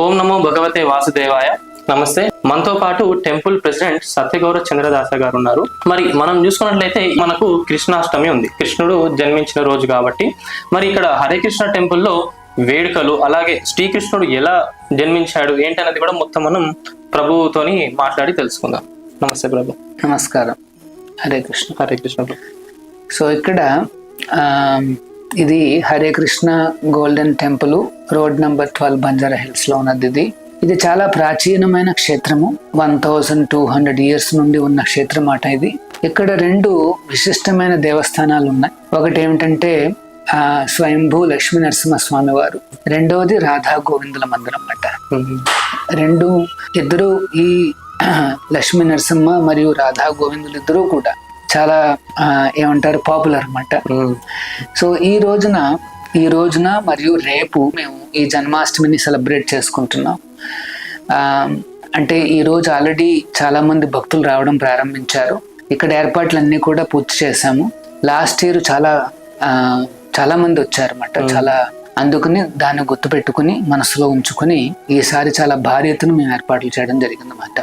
ఓం నమో భగవతే వాసుదేవాయ. నమస్తే. మనతో పాటు టెంపుల్ ప్రెసిడెంట్ సత్యగౌర చంద్రదాస గారు ఉన్నారు. మరి మనం చూసుకున్నట్లయితే మనకు కృష్ణాష్టమి ఉంది, కృష్ణుడు జన్మించిన రోజు కాబట్టి. మరి ఇక్కడ హరే కృష్ణ టెంపుల్లో వేడుకలు, అలాగే శ్రీకృష్ణుడు ఎలా జన్మించాడు ఏంటనేది కూడా మొత్తం మనం ప్రభుతోని మాట్లాడి తెలుసుకుందాం. నమస్తే ప్రభు. నమస్కారం. హరే కృష్ణ. హరే కృష్ణ. సో ఇక్కడ ఇది Hare Krishna golden temple, road number 12 Banjara hills లో ఉన్నది. ఇది చాలా ప్రాచీనమైన క్షేత్రము. 1200 years నుండి ఉన్న క్షేత్రం అట ఇది. ఇక్కడ 2 విశిష్టమైన దేవస్థానాలు ఉన్నాయి. ఒకటి ఏమిటంటే స్వయంభూ లక్ష్మీ నరసింహస్వామి వారు, రెండవది రాధా గోవిందుల మందిరం అన్నమాట. ఇద్దరు ఈ లక్ష్మీ నరసింహ మరియు రాధా గోవిందులు ఇద్దరు కూడా చాలా ఏమంటారు పాపులర్ అన్నమాట. సో ఈ రోజున మరియు రేపు మేము ఈ జన్మాష్టమిని సెలబ్రేట్ చేసుకుంటున్నాం. అంటే ఈ రోజు ఆల్రెడీ చాలా మంది భక్తులు రావడం ప్రారంభించారు. ఇక్కడ ఏర్పాట్లన్నీ కూడా పూర్తి చేశాము. లాస్ట్ ఇయర్ చాలా మంది వచ్చారన్నమాట. చాలా అందుకని దాన్ని గుర్తుపెట్టుకుని మనసులో ఉంచుకుని ఈసారి చాలా భారీ ఎత్తున మేము ఏర్పాట్లు చేయడం జరిగిందన్నమాట.